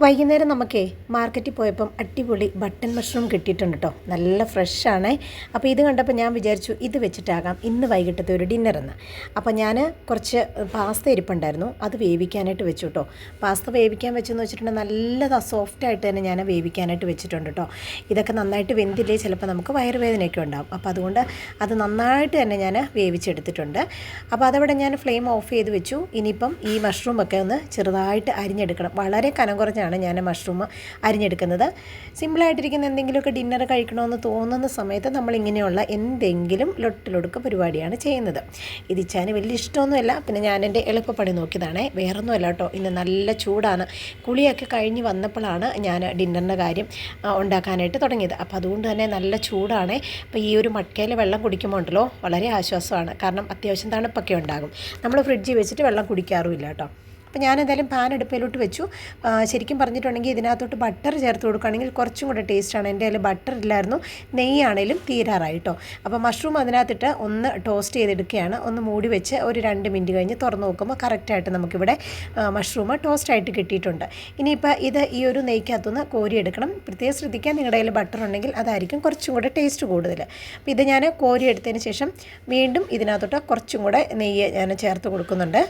വൈകുന്നേരം നമുക്കേ മാർക്കറ്റിൽ പോയപ്പം അടിപൊളി ബട്ടൺ മഷ്റൂം കിട്ടിയിട്ടുണ്ട് കേട്ടോ. നല്ല ഫ്രഷാണ്. അപ്പോൾ ഇത് കണ്ടപ്പോൾ ഞാൻ വിചാരിച്ചു ഇത് വെച്ചിട്ടാകാം ഇന്ന് വൈകിട്ടത്തെ ഒരു ഡിന്നറെന്ന്. അപ്പോൾ ഞാൻ കുറച്ച് പാസ്ത ഇരിപ്പുണ്ടായിരുന്നു, അത് വേവിക്കാനായിട്ട് വെച്ചു കേട്ടോ. പാസ്ത വേവിക്കാൻ വെച്ചെന്ന് വെച്ചിട്ടുണ്ടെങ്കിൽ നല്ലതാ സോഫ്റ്റായിട്ട് തന്നെ ഞാൻ വേവിക്കാനായിട്ട് വെച്ചിട്ടുണ്ട് കേട്ടോ. ഇതൊക്കെ നന്നായിട്ട് വെന്തില്ലേ ചിലപ്പോൾ നമുക്ക് വയറുവേദനയൊക്കെ ഉണ്ടാകും. അപ്പോൾ അതുകൊണ്ട് അത് നന്നായിട്ട് തന്നെ ഞാൻ വേവിച്ചെടുത്തിട്ടുണ്ട്. അപ്പോൾ അതവിടെ ഞാൻ ഫ്ലെയിം ഓഫ് ചെയ്ത് വെച്ചു. ഇനിയിപ്പം ഈ മഷ്റൂമൊക്കെ ഒന്ന് ചെറുതായിട്ട് അരിഞ്ഞെടുക്കണം. വളരെ കനം കുറഞ്ഞ ഞാൻ മഷ്റൂം അരിഞ്ഞെടുക്കുന്നത്. സിമ്പിളായിട്ടിരിക്കുന്ന എന്തെങ്കിലുമൊക്കെ ഡിന്നർ കഴിക്കണമെന്ന് തോന്നുന്ന സമയത്ത് നമ്മളിങ്ങനെയുള്ള എന്തെങ്കിലും ലൊട്ടിലൊടുക്ക പരിപാടിയാണ് ചെയ്യുന്നത്. ഇത് ഇച്ചാന് വലിയ ഇഷ്ടമൊന്നുമല്ല, പിന്നെ ഞാൻ എൻ്റെ എളുപ്പപ്പണി നോക്കിയതാണ്, വേറൊന്നുമല്ല കേട്ടോ. ഇന്ന് നല്ല ചൂടാണ്. കുളിയൊക്കെ കഴിഞ്ഞ് വന്നപ്പോഴാണ് ഞാൻ ഡിന്നറിൻ്റെ കാര്യം ഉണ്ടാക്കാനായിട്ട് തുടങ്ങിയത്. അപ്പോൾ അതുകൊണ്ട് തന്നെ നല്ല ചൂടാണ്. അപ്പോൾ ഈ ഒരു മട്ടക്കയിൽ വെള്ളം കുടിക്കുമ്പോൾ ഉണ്ടല്ലോ വളരെ ആശ്വാസമാണ്. കാരണം അത്യാവശ്യം തണുപ്പൊക്കെ ഉണ്ടാകും. നമ്മൾ ഫ്രിഡ്ജിൽ വെച്ചിട്ട് വെള്ളം കുടിക്കാറുമില്ല കേട്ടോ. അപ്പോൾ ഞാനെന്തായാലും പാൻ അടുപ്പിലോട്ട് വെച്ചു. ശരിക്കും പറഞ്ഞിട്ടുണ്ടെങ്കിൽ ഇതിനകത്തോട്ട് ബട്ടർ ചേർത്ത് കൊടുക്കുകയാണെങ്കിൽ കുറച്ചും കൂടെ ടേസ്റ്റാണ്. എൻ്റെ കയ്യിൽ ബട്ടർ ഇല്ലായിരുന്നു, നെയ്യാണേലും തീരാറായി കേട്ടോ. അപ്പോൾ മഷ്റൂം അതിനകത്തിട്ട് ഒന്ന് ടോസ്റ്റ് ചെയ്തെടുക്കുകയാണ്. ഒന്ന് മൂടി വെച്ച് ഒരു 2 മിനിറ്റ് കഴിഞ്ഞ് തുറന്ന് നോക്കുമ്പോൾ കറക്റ്റായിട്ട് നമുക്കിവിടെ മഷ്റൂം ടോസ്റ്റായിട്ട് കിട്ടിയിട്ടുണ്ട്. ഇനിയിപ്പോൾ ഇത് ഈ ഒരു നെയ്ക്കകത്തുനിന്ന് കോരിയെടുക്കണം. പ്രത്യേകം ശ്രദ്ധിക്കാൻ, നിങ്ങളുടെ കയ്യിൽ ബട്ടർ ഉണ്ടെങ്കിൽ അതായിരിക്കും കുറച്ചും കൂടെ ടേസ്റ്റ് കൂടുതൽ. അപ്പോൾ ഇത് ഞാൻ കോരിയെടുത്തതിന് ശേഷം വീണ്ടും ഇതിനകത്തോട്ട് കുറച്ചും കൂടെ നെയ്യ് ഞാൻ ചേർത്ത് കൊടുക്കുന്നുണ്ട്.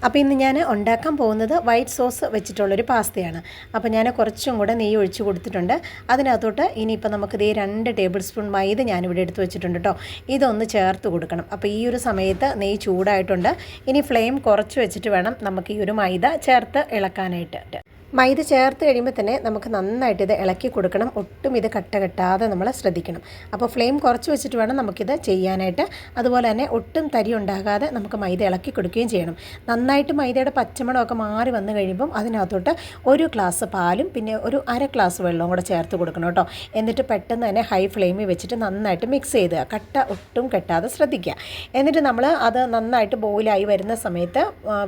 അപ്പോൾ ഇന്ന് ഞാൻ ഉണ്ടാക്കാൻ പോകുന്നത് വൈറ്റ് സോസ് വെച്ചിട്ടുള്ളൊരു പാസ്തയാണ്. അപ്പോൾ ഞാൻ കുറച്ചും കൂടെ നെയ്യ് ഒഴിച്ച് കൊടുത്തിട്ടുണ്ട്. അതിനകത്തോട്ട് ഇനിയിപ്പോൾ നമുക്ക് 2 ടേബിൾ സ്പൂൺ മൈദ ഞാനിവിടെ എടുത്ത് വെച്ചിട്ടുണ്ട് കേട്ടോ. ഇതൊന്ന് ചേർത്ത് കൊടുക്കണം. അപ്പോൾ ഈ ഒരു സമയത്ത് നെയ്യ് ചൂടായിട്ടുണ്ട്. ഇനി ഫ്ലെയിം കുറച്ച് വെച്ചിട്ട് വേണം നമുക്ക് ഈ ഒരു മൈദ ചേർത്ത് ഇളക്കാനായിട്ട്. മൈദ ചേർത്ത് കഴിയുമ്പോൾ തന്നെ നമുക്ക് നന്നായിട്ട് ഇത് ഇളക്കി കൊടുക്കണം. ഒട്ടും ഇത് കട്ട കെട്ടാതെ നമ്മൾ ശ്രദ്ധിക്കണം. അപ്പോൾ ഫ്ലെയിം കുറച്ച് വെച്ചിട്ട് വേണം നമുക്കിത് ചെയ്യാനായിട്ട്. അതുപോലെ തന്നെ ഒട്ടും തരി ഉണ്ടാകാതെ നമുക്ക് മൈദ ഇളക്കി കൊടുക്കുകയും ചെയ്യണം. നന്നായിട്ട് മൈദയുടെ പച്ചമണമൊക്കെ മാറി വന്നു കഴിയുമ്പം അതിനകത്തോട്ട് 1 ഗ്ലാസ് പാലും പിന്നെ ഒരു 1/2 ഗ്ലാസ് വെള്ളവും കൂടെ ചേർത്ത് കൊടുക്കണം കേട്ടോ. എന്നിട്ട് പെട്ടെന്ന് തന്നെ ഹൈ ഫ്ലെയിമിൽ വെച്ചിട്ട് നന്നായിട്ട് മിക്സ് ചെയ്ത് കട്ട ഒട്ടും കെട്ടാതെ ശ്രദ്ധിക്കുക. എന്നിട്ട് നമ്മൾ അത് നന്നായിട്ട് ബോയിലായി വരുന്ന സമയത്ത്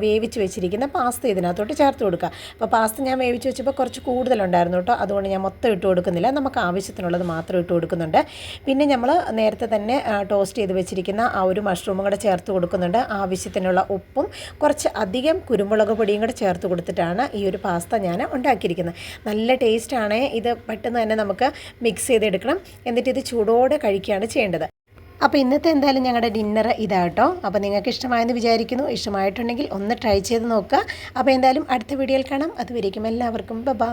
വേവിച്ച് വെച്ചിരിക്കുന്ന പാസ്ത ഇതിനകത്തോട്ട് ചേർത്ത് കൊടുക്കുക. അപ്പോൾ പാസ്ത ഞാൻ വേവിച്ച് വെച്ചപ്പോൾ കുറച്ച് കൂടുതലുണ്ടായിരുന്നു കേട്ടോ. അതുകൊണ്ട് ഞാൻ മൊത്തം ഇട്ട് കൊടുക്കുന്നില്ല, നമുക്ക് ആവശ്യത്തിനുള്ളത് മാത്രം ഇട്ട് കൊടുക്കുന്നുണ്ട്. പിന്നെ നമ്മൾ നേരത്തെ തന്നെ ടോസ്റ്റ് ചെയ്ത് വെച്ചിരിക്കുന്ന ആ ഒരു മഷ്റൂമും കൂടെ ചേർത്ത് കൊടുക്കുന്നുണ്ട്. ആവശ്യത്തിനുള്ള ഉപ്പും കുറച്ച് അധികം കുരുമുളക് പൊടിയും കൂടെ ചേർത്ത് കൊടുത്തിട്ടാണ് ഈ ഒരു പാസ്ത ഞാൻ ഉണ്ടാക്കിയിരിക്കുന്നത്. നല്ല ടേസ്റ്റാണ്. ഇത് പെട്ടെന്ന് തന്നെ നമുക്ക് മിക്സ് ചെയ്തെടുക്കണം. എന്നിട്ട് ഇത് ചൂടോടെ കഴിക്കുകയാണ് ചെയ്യേണ്ടത്. അപ്പോൾ ഇന്നത്തെ എന്തായാലും ഞങ്ങളുടെ ഡിന്നർ ഇതാട്ടോ. അപ്പോൾ നിങ്ങൾക്ക് ഇഷ്ടമായെന്ന് വിചാരിക്കുന്നു. ഇഷ്ടമായിട്ടുണ്ടെങ്കിൽ ഒന്ന് ട്രൈ ചെയ്ത് നോക്കുക. അപ്പോൾ എന്തായാലും അടുത്ത വീഡിയോയിൽ കാണാം. അതുവരേക്കും എല്ലാവർക്കും ബൈ.